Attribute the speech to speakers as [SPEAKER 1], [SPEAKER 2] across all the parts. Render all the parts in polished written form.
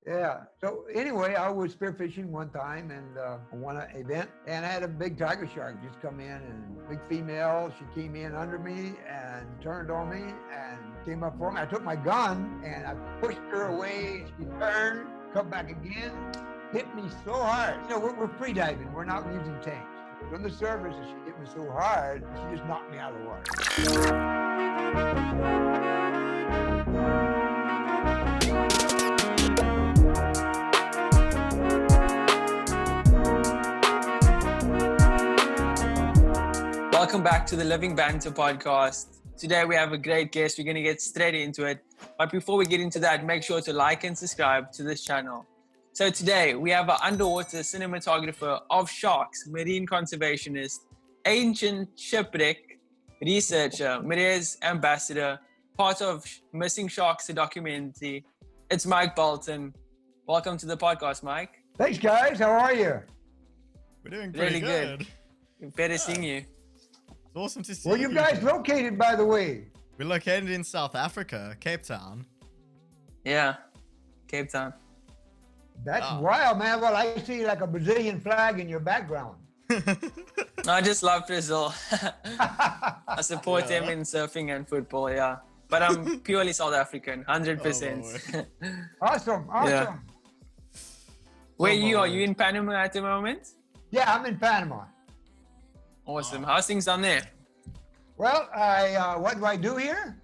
[SPEAKER 1] Yeah. So anyway, I was spearfishing one time and won an event, and I had a big tiger shark just come in, and big female. She came in under me and turned on me and came up for me. I took my gun and I pushed her away. She turned, come back again, hit me so hard. We're free diving. We're not using tanks. On the surface, and she hit me so hard, she just knocked me out of the water.
[SPEAKER 2] Welcome back to the Living Banter Podcast. Today we have a great guest. We're going to get straight into it. But before we get into that, make sure to like and subscribe to this channel. So today we have an underwater cinematographer of sharks, marine conservationist, ancient shipwreck researcher, Maria's ambassador, part of Missing Sharks, the documentary. It's Mike Bolton. Welcome to the podcast, Mike.
[SPEAKER 1] Thanks, guys. How are you?
[SPEAKER 3] We're doing pretty good.
[SPEAKER 2] Better seeing you.
[SPEAKER 3] It's awesome to see
[SPEAKER 1] you. Where you guys located, by the way?
[SPEAKER 3] We're located in South Africa, Cape Town.
[SPEAKER 2] Yeah, Cape Town.
[SPEAKER 1] That's wild, man. Well, I see like a Brazilian flag in your background.
[SPEAKER 2] I just love Brazil. I support them in surfing and football, yeah. But I'm purely South African, 100%.
[SPEAKER 1] Awesome.
[SPEAKER 2] Yeah. Where are you in Panama at the moment?
[SPEAKER 1] Yeah, I'm in Panama.
[SPEAKER 2] Awesome. How's things down there?
[SPEAKER 1] Well, what do I do here?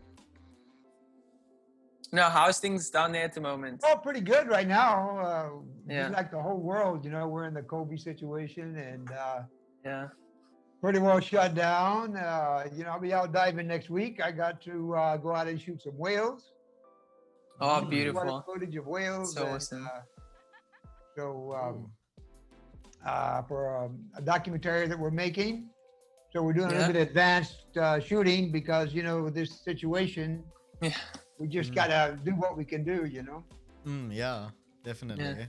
[SPEAKER 2] No, how's things down there at the moment?
[SPEAKER 1] Oh, pretty good right now.
[SPEAKER 2] Yeah.
[SPEAKER 1] Like the whole world, we're in the COVID situation and
[SPEAKER 2] Yeah.
[SPEAKER 1] pretty well shut down. I'll be out diving next week. I got to go out and shoot some whales.
[SPEAKER 2] Oh, beautiful.
[SPEAKER 1] Footage of whales.
[SPEAKER 2] So awesome.
[SPEAKER 1] For a documentary that we're making. So we're doing a little bit of advanced shooting because, with this situation, we just got to do what we can do,
[SPEAKER 3] Yeah, definitely. Yeah.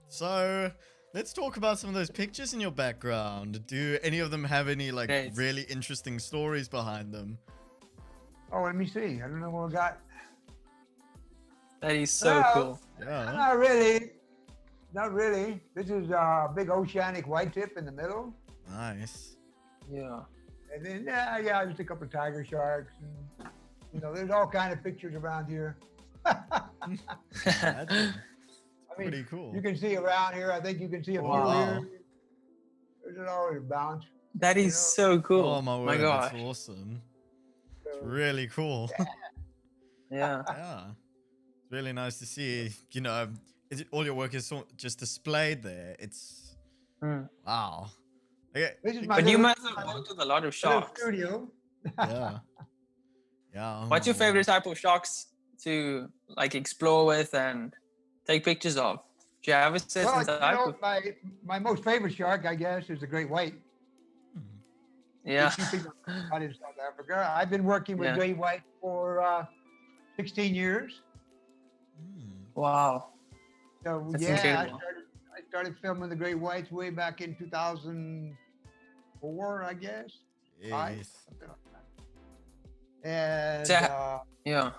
[SPEAKER 3] So let's talk about some of those pictures in your background. Do any of them have any really interesting stories behind them?
[SPEAKER 1] Oh, let me see. I don't know what we got.
[SPEAKER 2] That is so cool.
[SPEAKER 3] Yeah.
[SPEAKER 1] Not really. This is a big oceanic white tip in the middle.
[SPEAKER 3] Nice.
[SPEAKER 2] Yeah.
[SPEAKER 1] And then, just a couple of tiger sharks. And, there's all kind of pictures around here.
[SPEAKER 3] Pretty cool.
[SPEAKER 1] You can see around here. I think you can see a few here. There's an always bounce.
[SPEAKER 2] That is so cool.
[SPEAKER 3] Oh my
[SPEAKER 2] gosh.
[SPEAKER 3] That's awesome. It's really cool.
[SPEAKER 2] Yeah.
[SPEAKER 3] Yeah. It's really nice to see, all your work is just displayed there. It's wow. Okay.
[SPEAKER 2] But you must have worked with a lot of sharks.
[SPEAKER 1] Studio.
[SPEAKER 3] Yeah. Yeah.
[SPEAKER 2] What's your favorite type of sharks to explore with and take pictures of? Do you have a certain type?
[SPEAKER 1] My most favorite shark, I guess, is the great white.
[SPEAKER 2] Yeah.
[SPEAKER 1] Out in South Africa. I've been working with great white for 16 years.
[SPEAKER 2] Wow.
[SPEAKER 1] So
[SPEAKER 2] That's
[SPEAKER 1] incredible. I started filming the great whites way back in 2004, I guess.
[SPEAKER 3] Yes.
[SPEAKER 1] And
[SPEAKER 2] yeah.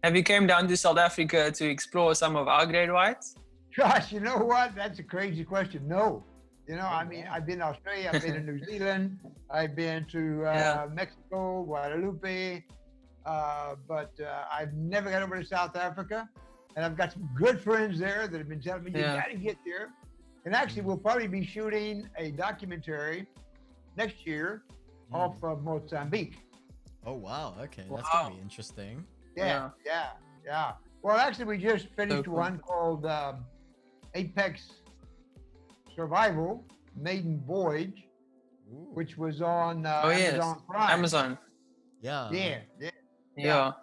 [SPEAKER 2] Have you came down to South Africa to explore some of our great whites?
[SPEAKER 1] Gosh, you know what? That's a crazy question. No. I've been to Australia, I've been to New Zealand, I've been to Mexico, Guadalupe, but I've never got over to South Africa. And I've got some good friends there that have been telling me, you got to get there. And actually, we'll probably be shooting a documentary next year off of Mozambique.
[SPEAKER 3] Oh, wow. Okay. That's going to be interesting.
[SPEAKER 1] Yeah. Well, actually, we just finished one called Apex Survival Maiden Voyage, which was on Amazon Prime.
[SPEAKER 2] Amazon.
[SPEAKER 3] Yeah.
[SPEAKER 2] Yeah.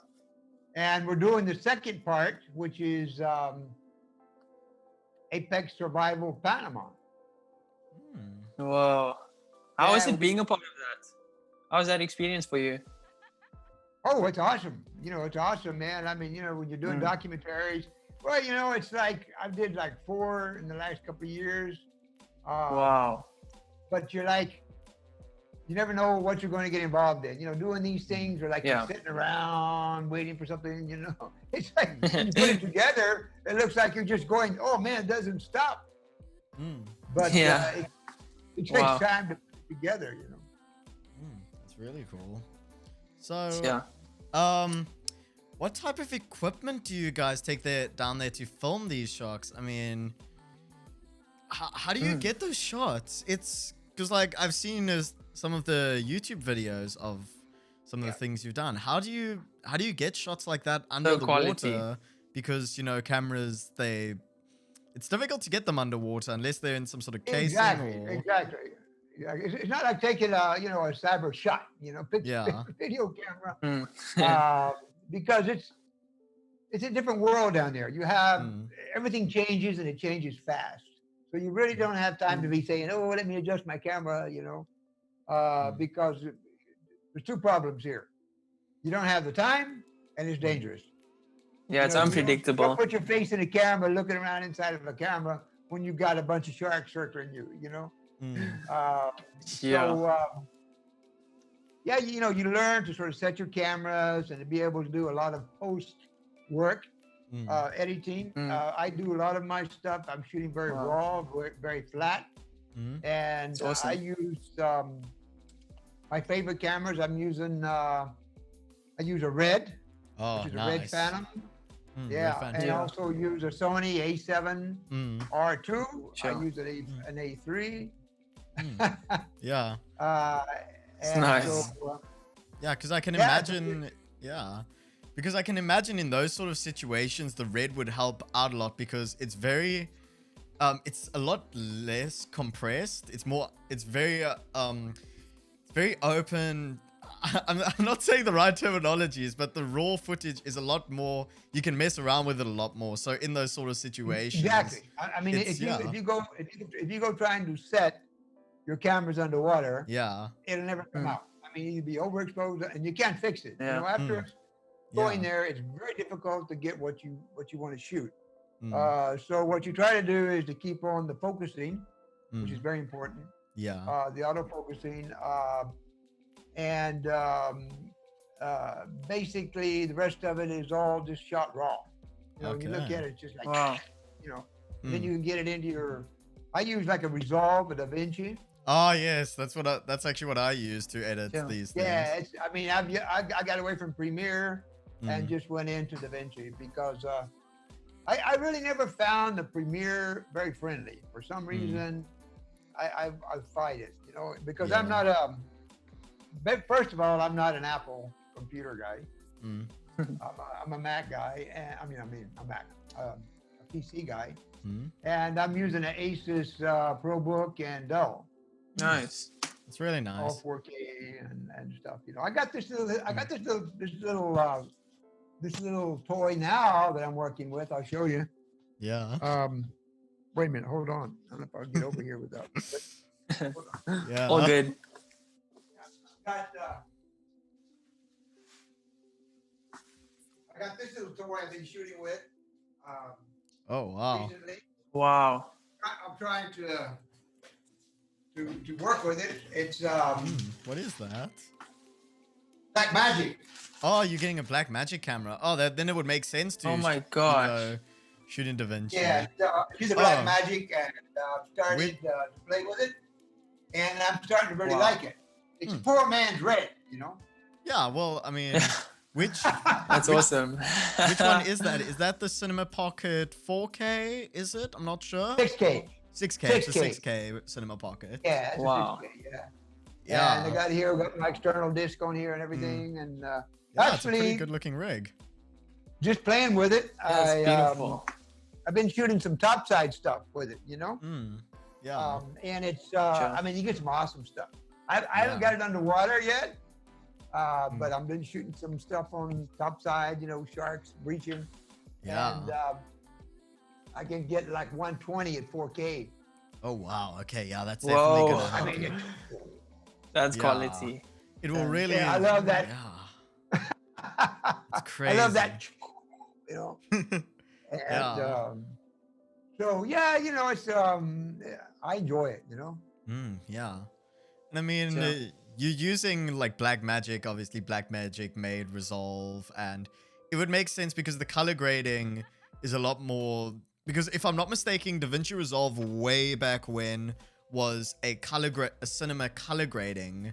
[SPEAKER 1] And we're doing the second part, which is Apex Survival Panama.
[SPEAKER 2] Whoa. How was it being a part of that? How was that experience for you?
[SPEAKER 1] Oh, it's awesome. It's awesome, man. I mean, when you're doing documentaries, well, it's like I did 4 in the last couple of years.
[SPEAKER 2] Wow.
[SPEAKER 1] But you're like, you never know what you're going to get involved in. You know, doing these things are like you're sitting around waiting for something. You know, it's like when you put it together, it looks like you're just going, "Oh man, it doesn't stop." But it takes time to put it together. You know,
[SPEAKER 3] that's really cool. So, what type of equipment do you guys take down there to film these sharks? I mean, how do you get those shots? It's because like I've seen some of the YouTube videos of some of the things you've done. How do you get shots like that under the water? Because, you know, cameras, it's difficult to get them underwater unless they're in some sort of casing.
[SPEAKER 1] Exactly. Yeah, it's not like taking a cyber shot, video camera, because it's a different world down there. You have everything changes and it changes fast. So you really don't have time to be saying, "Oh, let me adjust my camera," because there's two problems here. You don't have the time, and it's dangerous.
[SPEAKER 2] Yeah, it's unpredictable.
[SPEAKER 1] Don't put your face in a camera looking around inside of a camera when you've got a bunch of sharks circling you, you learn to sort of set your cameras and to be able to do a lot of post work, editing. I do a lot of my stuff. I'm shooting very raw, very flat. And awesome. I use my favorite cameras. I use a Red, which is a Red Phantom. And I also use a Sony A7 R2. Sure. I use an A3.
[SPEAKER 2] It's nice.
[SPEAKER 3] Because I can imagine. Because I can imagine in those sort of situations, the Red would help out a lot because it's very, it's a lot less compressed. It's very open. I'm not saying the right terminologies, but the raw footage is a lot more. You can mess around with it a lot more. So in those sort of situations,
[SPEAKER 1] exactly. I mean, if you go trying to set your cameras underwater, it'll never come out. I mean, you'd be overexposed, and you can't fix it.
[SPEAKER 2] Yeah.
[SPEAKER 1] After going there, it's very difficult to get what you want to shoot. So what you try to do is to keep on the focusing, which is very important. The autofocusing, and basically the rest of it is all just shot raw. When you look at it, it's just like then you can get it into your. I use like a Resolve, a DaVinci.
[SPEAKER 3] Oh yes, that's actually what I use to edit these things.
[SPEAKER 1] Yeah, I got away from Premiere and just went into DaVinci because I really never found the Premiere very friendly. For some reason, I fight it, because I'm not first of all, I'm not an Apple computer guy. I'm a Mac guy, and a Mac, a PC guy, and I'm using an Asus ProBook and Dell.
[SPEAKER 2] Nice.
[SPEAKER 3] It's really nice.
[SPEAKER 1] All 4K and stuff. I got this little toy now that I'm working with. I'll show you.
[SPEAKER 3] Yeah.
[SPEAKER 1] Wait a minute. Hold on. I don't know if I'll get over here without.
[SPEAKER 2] Yeah. All good.
[SPEAKER 1] I got this little toy I've been shooting with.
[SPEAKER 3] Oh wow.
[SPEAKER 1] Recently.
[SPEAKER 2] Wow.
[SPEAKER 1] I'm trying to work with it. It's
[SPEAKER 3] what is that?
[SPEAKER 1] Black Magic.
[SPEAKER 3] Oh, you're getting a Black Magic camera. Oh, then it would make sense to.
[SPEAKER 2] Oh my gosh.
[SPEAKER 3] Shoot in DaVinci.
[SPEAKER 1] Yeah, use a Black Magic, and started to play with it, and I'm starting to really like it. It's a poor man's Red,
[SPEAKER 3] Yeah, well, I mean,
[SPEAKER 2] That's awesome.
[SPEAKER 3] Which one is that? Is that the Cinema Pocket 4K? Is it? I'm not sure.
[SPEAKER 1] 6K.
[SPEAKER 3] 6K. It's a 6K Cinema Pocket.
[SPEAKER 1] Yeah. It's
[SPEAKER 2] wow.
[SPEAKER 1] A 6K, yeah. And I got my external disc on here and everything, and actually,
[SPEAKER 3] it's a pretty good-looking rig.
[SPEAKER 1] Just playing with it.
[SPEAKER 2] That's beautiful.
[SPEAKER 1] I've been shooting some topside stuff with it,
[SPEAKER 3] Yeah.
[SPEAKER 1] And it's, you get some awesome stuff. I haven't got it underwater yet, but I've been shooting some stuff on topside, sharks breaching.
[SPEAKER 3] Yeah.
[SPEAKER 1] And I can get like 120 at 4K.
[SPEAKER 3] Oh, wow. Okay. Yeah, that's definitely going to help.
[SPEAKER 2] That's quality.
[SPEAKER 3] It will really.
[SPEAKER 1] Yeah, I love that.
[SPEAKER 3] Yeah. It's crazy.
[SPEAKER 1] I love that. And, so it's I enjoy it.
[SPEAKER 3] Yeah. And I mean, you're using like Blackmagic, obviously Blackmagic made Resolve, and it would make sense because the color grading is a lot more, because if I'm not mistaken, DaVinci Resolve way back when was a cinema color grading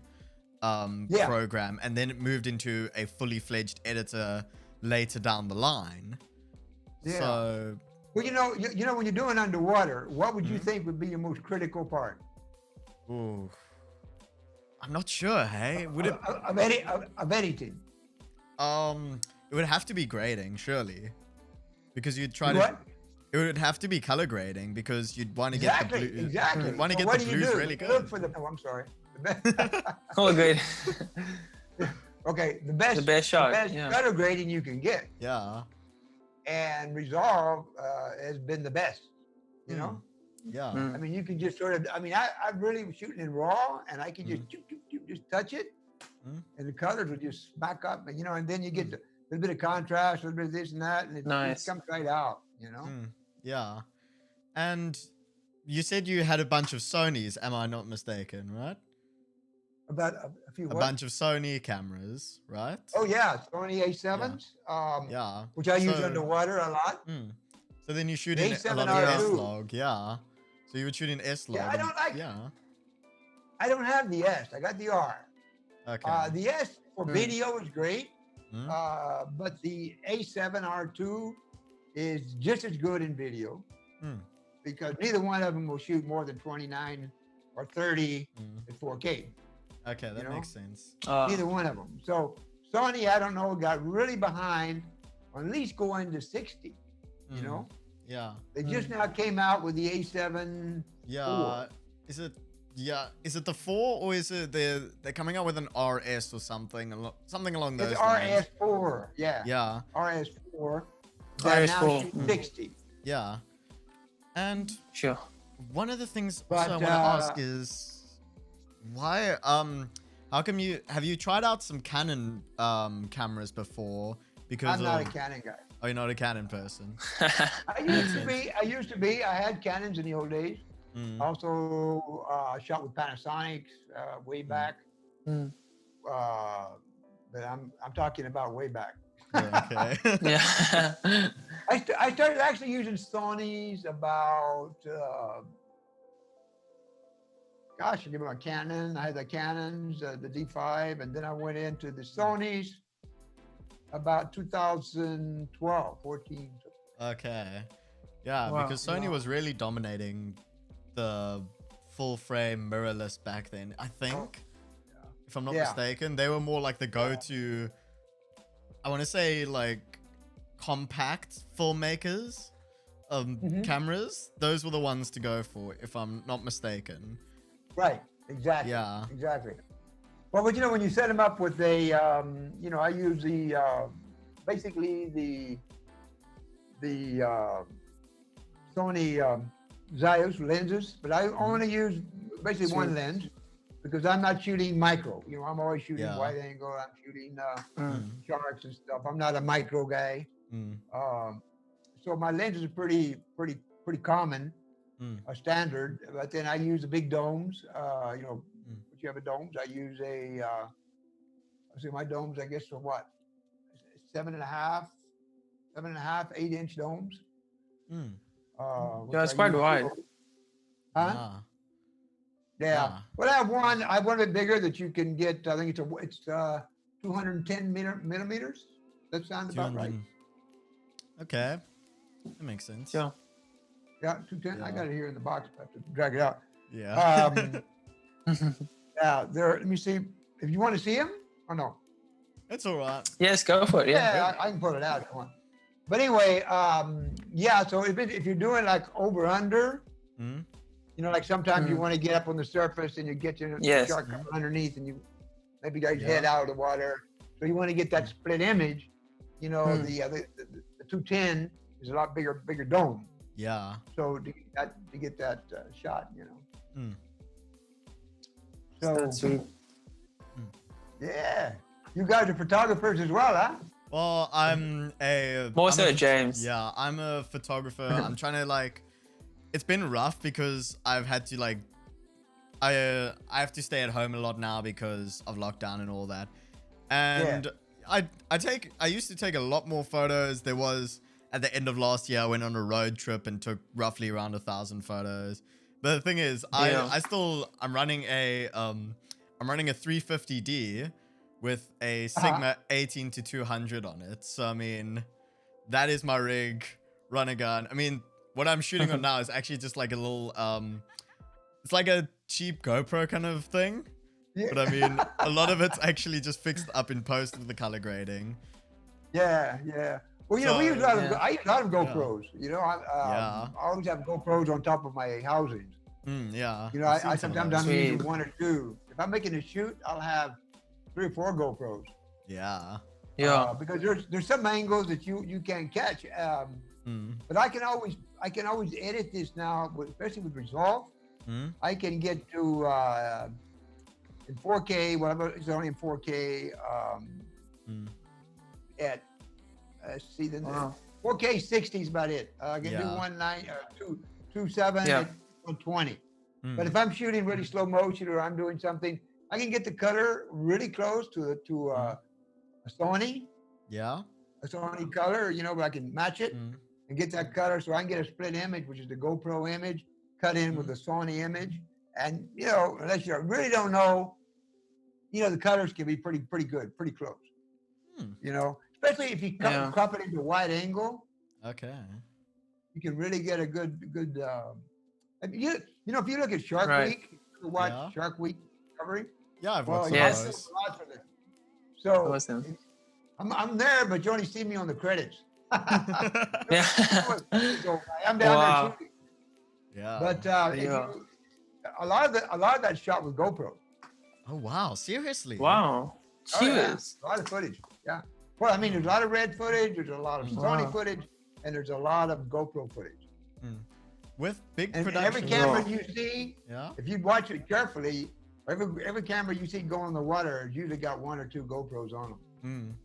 [SPEAKER 3] program, and then it moved into a fully fledged editor later down the line.
[SPEAKER 1] Yeah.
[SPEAKER 3] So,
[SPEAKER 1] well, you know, when you're doing underwater, what would you think would be your most critical part?
[SPEAKER 3] ooh, I'm not sure. Hey, would it?
[SPEAKER 1] Of editing.
[SPEAKER 3] It would have to be grading, surely, because you'd try
[SPEAKER 1] What?
[SPEAKER 3] It would have to be color grading because you'd want to get the blue.
[SPEAKER 1] Exactly.
[SPEAKER 3] You'd want to get
[SPEAKER 1] what
[SPEAKER 3] the
[SPEAKER 1] do you
[SPEAKER 3] blues
[SPEAKER 1] do?
[SPEAKER 3] really
[SPEAKER 1] You
[SPEAKER 3] good.
[SPEAKER 1] Look for the. Oh, I'm sorry.
[SPEAKER 2] All good.
[SPEAKER 1] Okay, the best
[SPEAKER 2] shot.
[SPEAKER 1] color grading you can get,
[SPEAKER 3] Yeah.
[SPEAKER 1] and Resolve has been the best. You know,
[SPEAKER 3] Yeah.
[SPEAKER 1] I mean, you can just sort of. I mean, I really was shooting in RAW, and I can just just touch it, and the colors will just smack up, and and then you get a little bit of contrast, a little bit of this and that, and it comes right out.
[SPEAKER 3] Yeah. And you said you had a bunch of Sonys, am I not mistaken, right?
[SPEAKER 1] About a few.
[SPEAKER 3] A bunch of Sony cameras, right?
[SPEAKER 1] Oh yeah, Sony A7s.
[SPEAKER 3] Yeah.
[SPEAKER 1] Which I use underwater a lot.
[SPEAKER 3] So then you shoot in a
[SPEAKER 1] A7
[SPEAKER 3] lot of
[SPEAKER 1] R2.
[SPEAKER 3] S-Log, yeah. So you would shoot in S-Log.
[SPEAKER 1] Yeah, I don't like.
[SPEAKER 3] Yeah.
[SPEAKER 1] I don't have the S. I got the R.
[SPEAKER 3] Okay.
[SPEAKER 1] The S for video is great,
[SPEAKER 3] Mm.
[SPEAKER 1] but the A7 R2 is just as good in video because neither one of them will shoot more than 29 or 30 at 4K.
[SPEAKER 3] Okay, that makes sense.
[SPEAKER 1] Neither one of them. So Sony, I don't know, got really behind on at least going to 60. You know.
[SPEAKER 3] Yeah.
[SPEAKER 1] They just now came out with the A7.
[SPEAKER 3] Yeah. 4. Is it the 4 or is it they're coming out with an RS or something along those lines?
[SPEAKER 1] It's RS4. Yeah.
[SPEAKER 3] Yeah.
[SPEAKER 1] RS4. That now shoots 60.
[SPEAKER 3] Yeah. And
[SPEAKER 2] Sure.
[SPEAKER 3] one of the things also I want to ask is why how come have you tried out some Canon cameras before? Because
[SPEAKER 1] I'm not a Canon guy.
[SPEAKER 3] Oh, you're not a Canon person.
[SPEAKER 1] I used to be. I had Canons in the old days. Also shot with Panasonics way back. But I'm talking about way back.
[SPEAKER 3] Okay.
[SPEAKER 2] Yeah.
[SPEAKER 1] I started actually using Sonys about I give them a Canon. I had the Canons, the D5, and then I went into the Sonys about 2012, 14.
[SPEAKER 3] Okay. Yeah,
[SPEAKER 2] Wow.
[SPEAKER 3] because Sony was really dominating the full frame mirrorless back then. I think, if I'm not mistaken, they were more like the go-to, I want to say like compact filmmakers of cameras. Those were the ones to go for, if I'm not mistaken.
[SPEAKER 1] Right. Exactly.
[SPEAKER 3] Yeah.
[SPEAKER 1] Exactly. Well, but when you set them up with a, I use the basically the Sony Zeiss lenses, but I only use basically one lens because I'm not shooting micro. I'm always shooting wide angle. I'm shooting sharks and stuff. I'm not a micro guy. So my lenses are pretty common, standard. But then I use the big domes. If you have a domes, I use my domes, I guess, are what, 7.5, 8-inch domes.
[SPEAKER 2] Yeah, it's quite wide.
[SPEAKER 1] Huh? Yeah. Well, I have one a bit bigger that you can get. I think it's 210 millimeters. That sounds about right.
[SPEAKER 3] Okay, that makes sense.
[SPEAKER 2] Yeah.
[SPEAKER 1] Yeah, 210. Yeah. I got it here in the box. I have to drag it out.
[SPEAKER 3] Yeah.
[SPEAKER 1] Yeah. There. Let me see. If you want to see him or no.
[SPEAKER 3] It's all right.
[SPEAKER 2] Yes, go for it.
[SPEAKER 1] Yeah, I can put it out if you want. But anyway, so if you're doing like over under, like sometimes you want to get up on the surface and you get your shark underneath and you maybe got your head out of the water. So you want to get that split image. The 210 is a lot bigger dome.
[SPEAKER 3] Yeah.
[SPEAKER 1] So to get that shot, So
[SPEAKER 2] that's sweet.
[SPEAKER 1] Yeah. You guys are photographers as well, huh?
[SPEAKER 3] Well, I'm
[SPEAKER 2] James.
[SPEAKER 3] Yeah, I'm a photographer. I'm trying to it's been rough because I've had to I have to stay at home a lot now because of lockdown and all that. And I used to take a lot more photos. There was at the end of last year, I went on a road trip and took roughly around 1,000 photos. But the thing is, I'm running a 350D with a Sigma 18 to 200 on it. So I mean, that is my rig, run a gun. I mean, what I'm shooting on now is actually just like a little it's like a cheap GoPro kind of thing. Yeah. But I mean, a lot of it's actually just fixed up in post with the color grading.
[SPEAKER 1] Yeah. Well, you know, I use a lot of GoPros. You know, I always have GoPros on top of my housings.
[SPEAKER 3] Yeah.
[SPEAKER 1] You know, I sometimes I'm using one or two. If I'm making a shoot, I'll have 3 or 4 GoPros.
[SPEAKER 3] Yeah.
[SPEAKER 1] Because there's some angles that you can't catch. But I can always edit this now, especially with Resolve. I can get to in 4K. Well, it's only in 4K. At see the 4K 60 is about it. I can do 2.7 at 120. But if I'm shooting really slow motion or I'm doing something, I can get the color really close to a Sony.
[SPEAKER 3] Yeah.
[SPEAKER 1] A Sony color, you know, but I can match it and get that color, so I can get a split image, which is the GoPro image, cut in with the Sony image. And you know, unless you really don't know, you know, the colors can be pretty good, pretty close. You know, especially if you crop it into wide angle.
[SPEAKER 3] Okay.
[SPEAKER 1] You can really get a good. You know, if you look at Shark Week, you watch Shark Week recovery.
[SPEAKER 3] Yeah, I've watched those.
[SPEAKER 1] So
[SPEAKER 2] awesome.
[SPEAKER 1] I'm there, but you only see me on the credits.
[SPEAKER 2] Yeah.
[SPEAKER 1] I'm down there shooting.
[SPEAKER 3] Yeah.
[SPEAKER 1] But a lot of that shot with GoPro.
[SPEAKER 3] Oh wow! Seriously?
[SPEAKER 2] Wow. Cheers.
[SPEAKER 1] A lot of footage. Yeah. Well, I mean, there's a lot of red footage. There's a lot of Sony footage, and there's a lot of GoPro footage.
[SPEAKER 3] With big
[SPEAKER 1] and
[SPEAKER 3] production.
[SPEAKER 1] Every camera you see, if you watch it carefully, every camera you see going in the water has usually got 1 or 2 GoPros on them.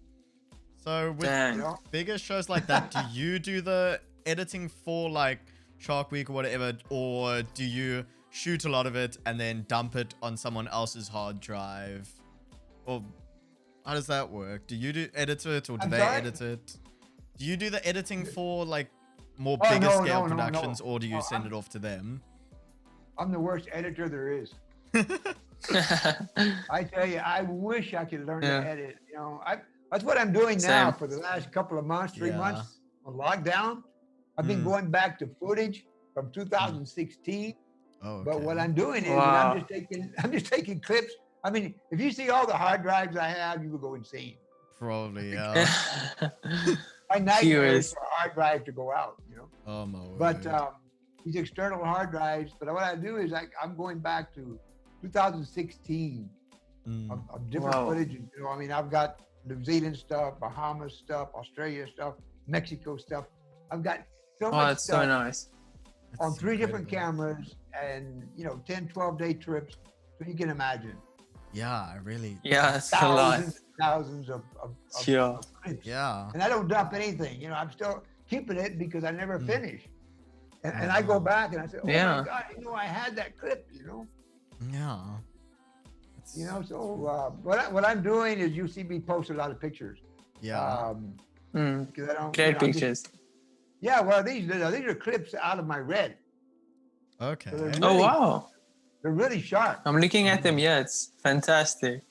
[SPEAKER 3] So with bigger shows like that, do you do the editing for like Shark Week or whatever, or do you shoot a lot of it and then dump it on someone else's hard drive? Or how does that work? Do you edit it, or do they edit it? Do you do the editing for like more bigger scale productions, or do you send it off to them?
[SPEAKER 1] I'm the worst editor there is. I tell you, I wish I could learn to edit. You know, that's what I'm doing now for the last couple of months, 3 months on lockdown. I've been going back to footage from 2016. But what I'm doing is I'm just taking clips. I mean, if you see all the hard drives I have, you will go insane.
[SPEAKER 3] Probably, yeah.
[SPEAKER 1] My nightmare is for a hard drive to go out, you know.
[SPEAKER 3] Oh my
[SPEAKER 1] word. But these external hard drives. But what I do is I'm going back to 2016 of different footage. You know, I mean, I've got New Zealand stuff, Bahamas stuff, Australia stuff, Mexico stuff. I've got so much stuff.
[SPEAKER 2] So nice.
[SPEAKER 1] On 3 different cameras, and you know, 10, 12-day trips. So you can imagine.
[SPEAKER 3] Yeah, really.
[SPEAKER 2] Yeah, it's a lot.
[SPEAKER 1] Thousands of clips.
[SPEAKER 3] Yeah.
[SPEAKER 1] And I don't dump anything. You know, I'm still keeping it because I never finish. And I go back and I say, oh my God, you know, I had that clip, you know?
[SPEAKER 3] Yeah.
[SPEAKER 1] You know, so what I'm doing is you see me post a lot of pictures.
[SPEAKER 3] Yeah.
[SPEAKER 1] Because I don't.
[SPEAKER 2] Great pictures.
[SPEAKER 1] Well, these are clips out of my red.
[SPEAKER 3] Okay.
[SPEAKER 1] So really,
[SPEAKER 2] wow.
[SPEAKER 1] They're really sharp.
[SPEAKER 2] I'm looking at them. Yeah, it's fantastic.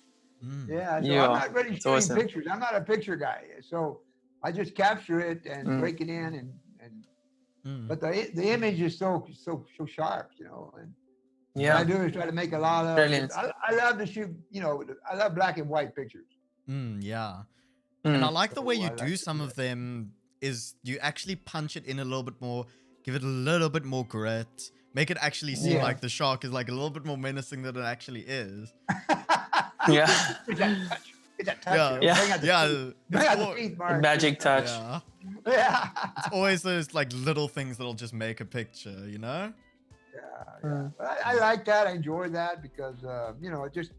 [SPEAKER 1] Yeah, so I'm not really shooting pictures. I'm not a picture guy. So I just capture it and break it in but the image is so sharp, you know. And what I do is try to make a lot of I love to shoot, you know, I love black and white pictures.
[SPEAKER 3] Yeah. And I like the way you do some of them is you actually punch it in a little bit more, give it a little bit more grit, make it actually seem like the shark is like a little bit more menacing than it actually is.
[SPEAKER 2] Yeah.
[SPEAKER 1] It's that touch.
[SPEAKER 2] Magic touch.
[SPEAKER 1] Yeah.
[SPEAKER 3] It's always those like little things that'll just make a picture, you know?
[SPEAKER 1] Yeah. I like that. I enjoy that because, you know, just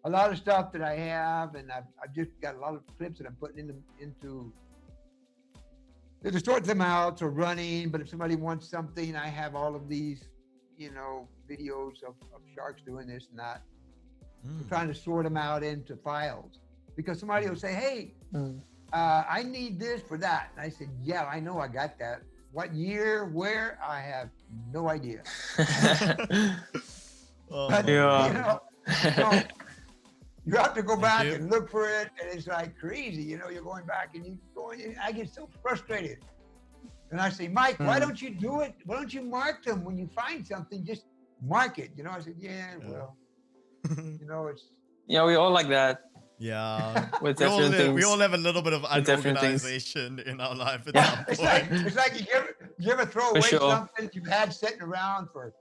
[SPEAKER 1] a lot of stuff that I have, and I've just got a lot of clips that I'm putting into to sort them out or running. But if somebody wants something, I have all of these, videos of sharks doing this and that. We're trying to sort them out into files because somebody will say, hey, I need this for that. And I said, yeah, I know I got that. What year, where? I have no idea. But, so you have to go back and look for it, and it's like crazy. You're going back and I get so frustrated. And I say, Mike, why don't you do it? Why don't you mark them when you find something? Just mark it. I said, well, it's.
[SPEAKER 2] Yeah, we all like that.
[SPEAKER 3] Yeah.
[SPEAKER 2] With different things.
[SPEAKER 3] We all have a little bit of unorganization in our life at some point.
[SPEAKER 1] It's like you ever throw away something you've had sitting around for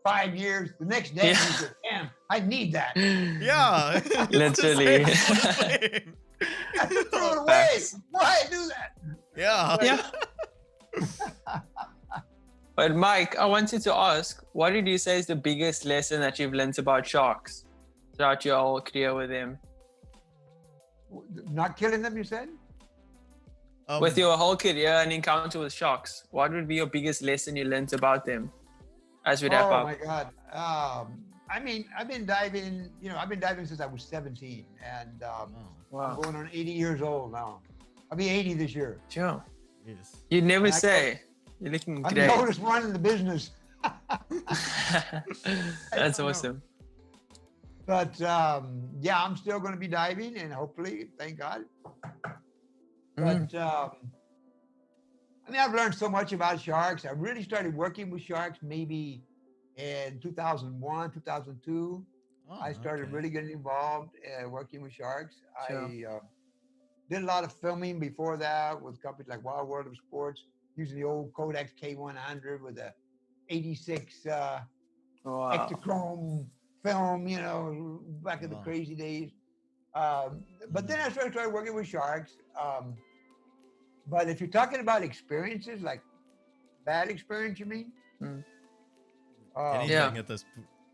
[SPEAKER 1] 5 years. The next day you say, damn, I need that.
[SPEAKER 3] Yeah.
[SPEAKER 2] Literally.
[SPEAKER 1] I have to throw it away. Why do that?
[SPEAKER 3] Yeah.
[SPEAKER 2] But Mike, I wanted to ask, what did you say is the biggest lesson that you've learned about sharks throughout your whole career with them?
[SPEAKER 1] Not killing them, you said?
[SPEAKER 2] With your whole career and encounter with sharks, what would be your biggest lesson you learned about them as we wrap up?
[SPEAKER 1] Oh my God. I've been diving, since I was 17 and I'm going on 80 years old now. I'll be 80 this year.
[SPEAKER 2] Sure.
[SPEAKER 3] Yes.
[SPEAKER 2] You never say. You're looking great.
[SPEAKER 1] I'm the oldest one in the business.
[SPEAKER 2] That's awesome.
[SPEAKER 1] But I'm still going to be diving and hopefully, thank God. But I've learned so much about sharks. I really started working with sharks maybe in 2001, 2002. I started really getting involved working with sharks. Sure. I did a lot of filming before that with companies like Wild World of Sports, using the old Kodak K100 with a 86 Ektachrome film, back in the crazy days. But then I started working with sharks. But if you're talking about experiences, like bad experience, you mean?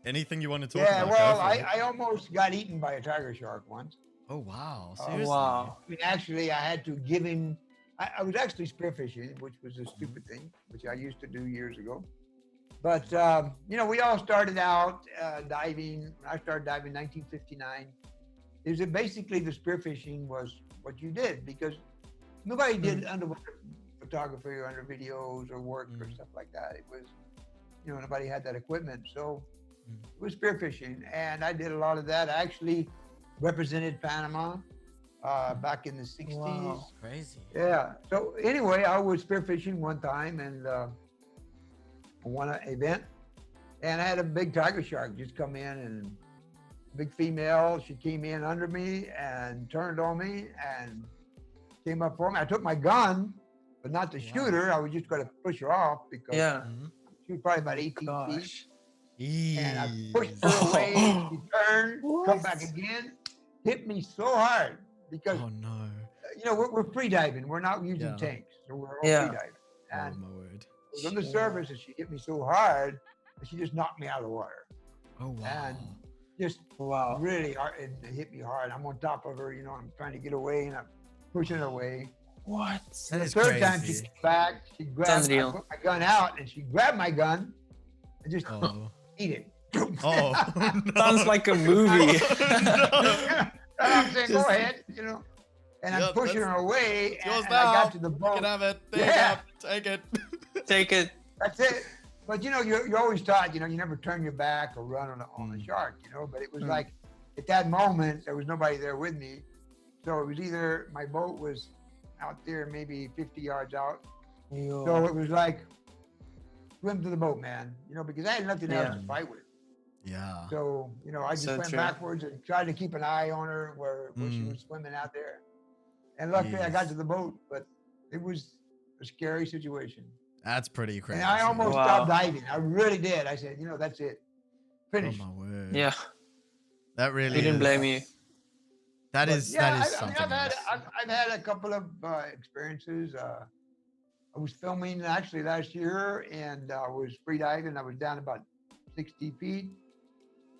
[SPEAKER 3] Anything you want to talk about?
[SPEAKER 1] Yeah, well, I almost got eaten by a tiger shark once.
[SPEAKER 3] Oh, wow. Seriously?
[SPEAKER 2] Wow.
[SPEAKER 1] Actually, I had to give him, I was actually spearfishing, which was a stupid thing, which I used to do years ago. But, we all started out diving. I started diving in 1959. Basically the spearfishing was what you did because nobody did underwater photography or under videos or work or stuff like that. It was, nobody had that equipment. So it was spearfishing. And I did a lot of that. I actually represented Panama back in the 60s.
[SPEAKER 3] Wow. Crazy.
[SPEAKER 1] Yeah. So anyway, I was spearfishing one time and won an event. And I had a big tiger shark just come in and big female. She came in under me and turned on me and came up for me. I took my gun, but not to shoot her. I was just going to push her off because she was probably about 18 feet. And I pushed her away. She turned, come back again, hit me so hard because, we're free diving. We're not using tanks. So we're all free diving. And
[SPEAKER 3] my word.
[SPEAKER 1] I was on the surface and she hit me so hard that she just knocked me out of the water.
[SPEAKER 3] Oh, wow.
[SPEAKER 1] And just really hard, it hit me hard. I'm on top of her, I'm trying to get away and I'm pushing her away.
[SPEAKER 2] What?
[SPEAKER 1] And the third time she came back, I put my gun out and she grabbed my gun and just eat it.
[SPEAKER 3] Oh,
[SPEAKER 2] sounds like a movie.
[SPEAKER 1] I'm saying, go ahead, and I'm pushing her away and I got to the boat.
[SPEAKER 3] You can have it. Take it.
[SPEAKER 2] Take it.
[SPEAKER 1] That's it. But you're always taught, you never turn your back or run on a shark, but it was like at that moment there was nobody there with me. So it was either my boat was out there maybe 50 yards out. So it was like swim to the boat, man, because I had nothing else to fight with.
[SPEAKER 3] Yeah.
[SPEAKER 1] So, I just went backwards and tried to keep an eye on her where she was swimming out there. And luckily I got to the boat, but it was a scary situation.
[SPEAKER 3] That's pretty crazy.
[SPEAKER 1] And I almost stopped diving. I really did. I said, that's it. Finish.
[SPEAKER 3] Oh my word.
[SPEAKER 2] Yeah.
[SPEAKER 3] That really
[SPEAKER 2] You didn't blame me.
[SPEAKER 3] That is something.
[SPEAKER 1] I've had a couple of experiences. I was filming actually last year and I was free diving. I was down about 60 feet.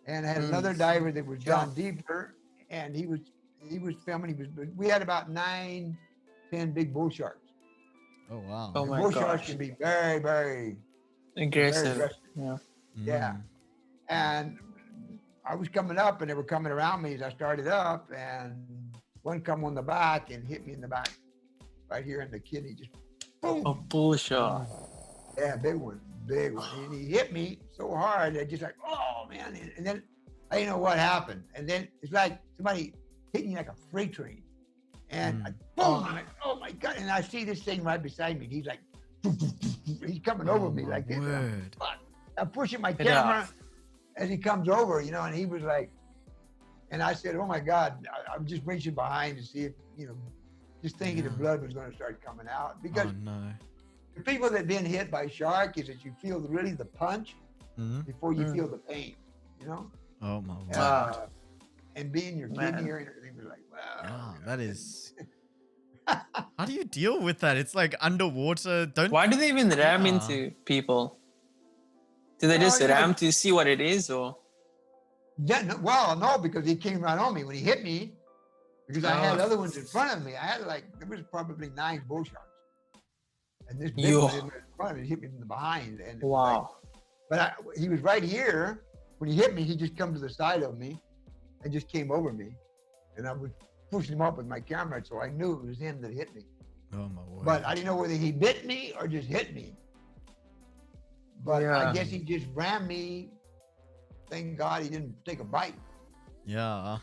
[SPEAKER 1] And I had another diver that was down deeper and he was filming. We had about 9, 10 big bull sharks.
[SPEAKER 3] Oh, wow.
[SPEAKER 2] Oh my
[SPEAKER 1] bull
[SPEAKER 2] gosh.
[SPEAKER 1] sharks can be very, very
[SPEAKER 2] aggressive.
[SPEAKER 1] Very aggressive.
[SPEAKER 2] Yeah.
[SPEAKER 1] Yeah. And I was coming up and they were coming around me as I started up, and one come on the back and hit me in the back, right here in the kidney, just boom.
[SPEAKER 2] A bullshit.
[SPEAKER 1] Yeah, big one. And he hit me so hard that just like, oh man. And then I didn't know what happened. And then it's like somebody hitting me like a freight train. And I, boom, I'm like, oh my God. And I see this thing right beside me. He's like, he's coming over me like this. I'm pushing my camera as he comes over, you know, and he was like, and I said, oh my God, I'm just reaching behind to see if, you know, just thinking the blood was going to start coming out. Because the people that have been hit by shark is that you feel really the punch before you feel the pain, you know?
[SPEAKER 3] Oh my word.
[SPEAKER 1] And being your kidney here and everything was like, wow.
[SPEAKER 3] Yeah, that is. How do you deal with that? It's like underwater.
[SPEAKER 2] Why do they even ram into people? Do they just ram to see what it is, or?
[SPEAKER 1] Yeah, no, because he came right on me when he hit me. Because I had other ones in front of me. I had there was probably 9 bull sharks, and this big one in front of me hit me in the behind. And
[SPEAKER 2] wow!
[SPEAKER 1] But he was right here when he hit me. He just come to the side of me, and just came over me, and I was pushing him up with my camera, so I knew it was him that hit me.
[SPEAKER 3] Oh my word!
[SPEAKER 1] But I didn't know whether he bit me or just hit me. But I guess he just rammed me. Thank God he didn't take a bite.
[SPEAKER 3] Yeah,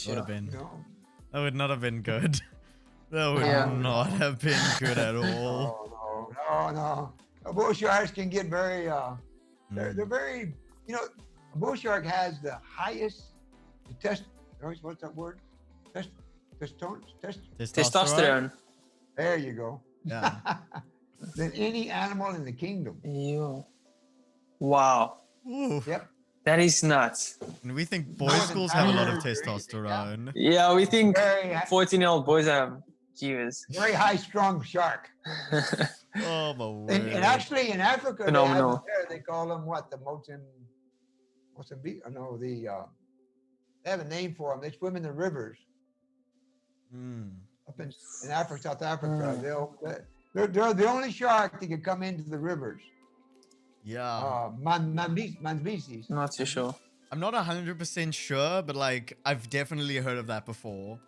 [SPEAKER 3] would have been.
[SPEAKER 1] You know?
[SPEAKER 3] That would not have been good. That would not have been good at all.
[SPEAKER 1] No. Bull sharks can get very. They're very. You know, a bull shark has the highest what's that word?
[SPEAKER 2] Testosterone.
[SPEAKER 1] There you go.
[SPEAKER 3] Yeah.
[SPEAKER 1] Than any animal in the kingdom.
[SPEAKER 2] Ew. Wow.
[SPEAKER 3] Ooh.
[SPEAKER 1] Yep.
[SPEAKER 2] That is nuts.
[SPEAKER 3] And we think boys' schools have a lot of testosterone.
[SPEAKER 2] Yeah, we think 14-year-old boys have jeez.
[SPEAKER 1] Very high-strung shark.
[SPEAKER 3] Oh my word.
[SPEAKER 1] And actually in Africa, they call them what? The Mozambique? No, they have a name for them. They swim in the rivers. Up in Africa, South Africa, they're the only shark that can come into the rivers.
[SPEAKER 3] Yeah.
[SPEAKER 1] Manbesis.
[SPEAKER 2] Not too sure.
[SPEAKER 3] I'm not 100% sure, but like I've definitely heard of that before.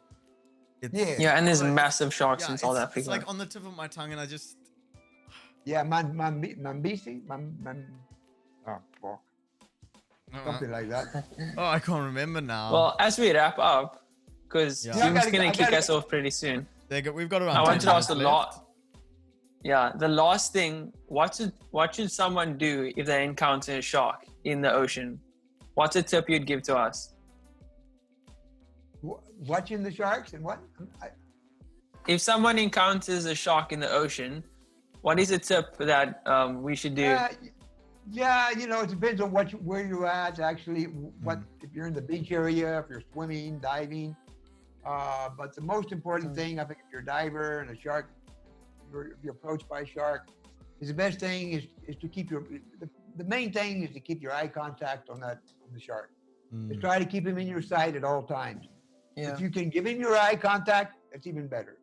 [SPEAKER 2] Yeah, and there's massive sharks in South Africa.
[SPEAKER 3] It's like on the tip of my tongue, and I just.
[SPEAKER 1] Yeah, Manbisi. Oh fuck. Something like that.
[SPEAKER 3] Oh, I can't remember now.
[SPEAKER 2] Well, as we wrap up, because Zoom's gonna kick us off pretty soon.
[SPEAKER 3] We've got around.
[SPEAKER 2] I want to ask a
[SPEAKER 3] left.
[SPEAKER 2] lot. Yeah, the last thing, what should someone do if they encounter a shark in the ocean? What's a tip you'd give to us?
[SPEAKER 1] Watching the sharks and what?
[SPEAKER 2] If someone encounters a shark in the ocean, what is a tip that we should do?
[SPEAKER 1] Yeah, you know, it depends on where you're at. Actually, if you're in the beach area, if you're swimming, diving. But the most important thing, I think, if you're a diver and a shark, if you're approached by a shark, is the best thing is to keep the main thing is to keep your eye contact on the shark. To try to keep him in your sight at all times. Yeah. If you can give him your eye contact, that's even better.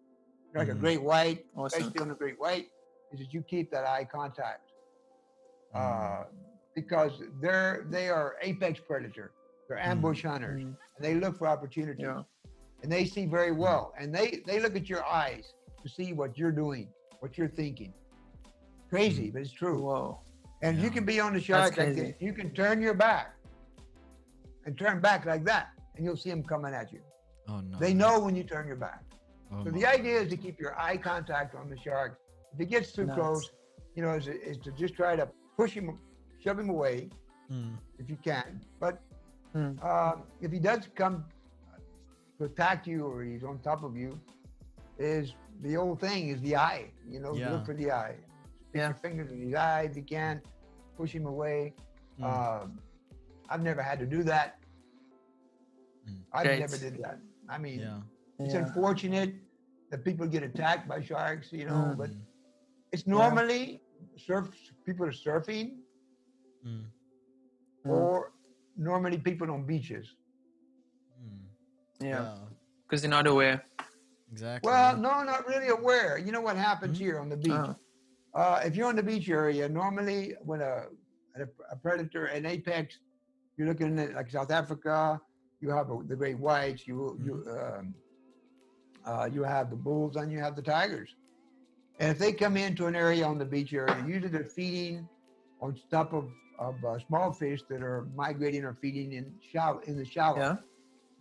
[SPEAKER 1] Like a great white, especially on a great white, is that you keep that eye contact. Because they are apex predator. They're ambush hunters, and they look for opportunities. Yeah. And they see very well. And they look at your eyes to see what you're doing, what you're thinking. Crazy, but it's true.
[SPEAKER 2] Whoa.
[SPEAKER 1] And you can be on the shark like this. You can turn your back and turn back like that, and you'll see them coming at you.
[SPEAKER 3] Oh no.
[SPEAKER 1] They know when you turn your back. So the idea is to keep your eye contact on the shark. If he gets too close, you know, is to just try to push him, shove him away, if you can. But if he does come to attack you or he's on top of you, is the old thing is the eye. You know, look for the eye. Stick your fingers in his eye if you can. Push him away. I've never had to do that. I never did that. I mean, it's unfortunate that people get attacked by sharks, you know, but it's normally people are surfing or normally people on beaches.
[SPEAKER 2] Yeah, because they're not aware.
[SPEAKER 3] Exactly.
[SPEAKER 1] Well, no, not really aware. You know what happens here on the beach? If you're on the beach area, normally when a a predator, an apex. You're looking at like South Africa. You have the great whites. You have the bulls, and you have the tigers. And if they come into an area on the beach area, usually they're feeding on top of small fish that are migrating or feeding in the shallow.
[SPEAKER 2] Yeah.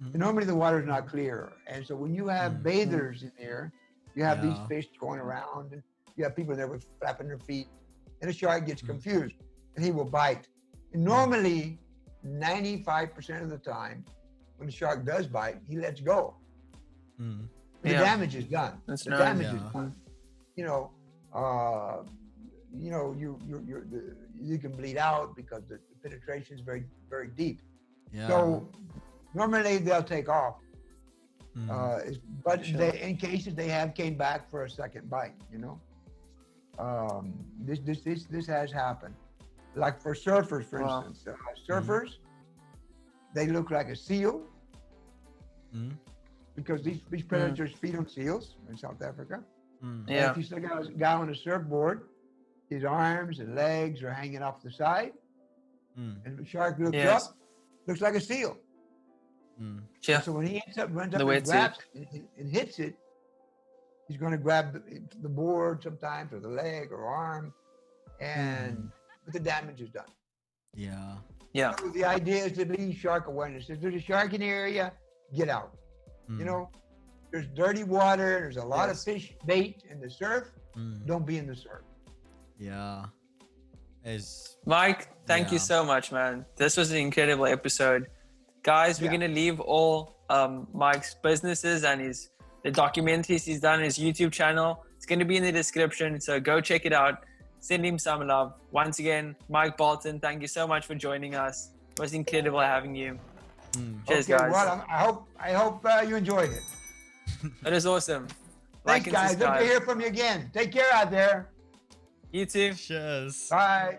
[SPEAKER 1] And normally the water is not clear, and so when you have bathers in there, you have these fish going around, and you have people there with flapping their feet, and the shark gets confused, and he will bite. And normally, 95% of the time, when the shark does bite, he lets go. The damage is done.
[SPEAKER 2] That's
[SPEAKER 1] the damage is done. You can bleed out because the penetration is very, very deep.
[SPEAKER 3] Yeah.
[SPEAKER 1] So normally they'll take off, but in cases they have came back for a second bite. This has happened. Like for surfers, for instance, surfers, they look like a seal because these predators feed on seals in South Africa. If you see a guy on a surfboard, his arms and legs are hanging off the side, and the shark looks up, looks like a seal. So when he runs up and grabs it and hits it, he's going to grab the board sometimes, or the leg or arm, but the damage is done.
[SPEAKER 3] Yeah.
[SPEAKER 1] So the idea is to be shark awareness. If there's a shark in the area, get out. There's dirty water. There's a lot of fish bait in the surf. Don't be in the surf.
[SPEAKER 3] Yeah.
[SPEAKER 2] Mike, thank you so much, man. This was an incredible episode. Guys, we're going to leave all Mike's businesses and the documentaries he's done on his YouTube channel. It's going to be in the description, so go check it out. Send him some love. Once again, Mike Bolton, thank you so much for joining us. It was incredible having you. Cheers, guys.
[SPEAKER 1] Well, I hope you enjoyed it.
[SPEAKER 2] It is awesome.
[SPEAKER 1] Thanks, guys. Good to hear from you again. Take care out there.
[SPEAKER 2] You too.
[SPEAKER 3] Cheers.
[SPEAKER 1] Bye.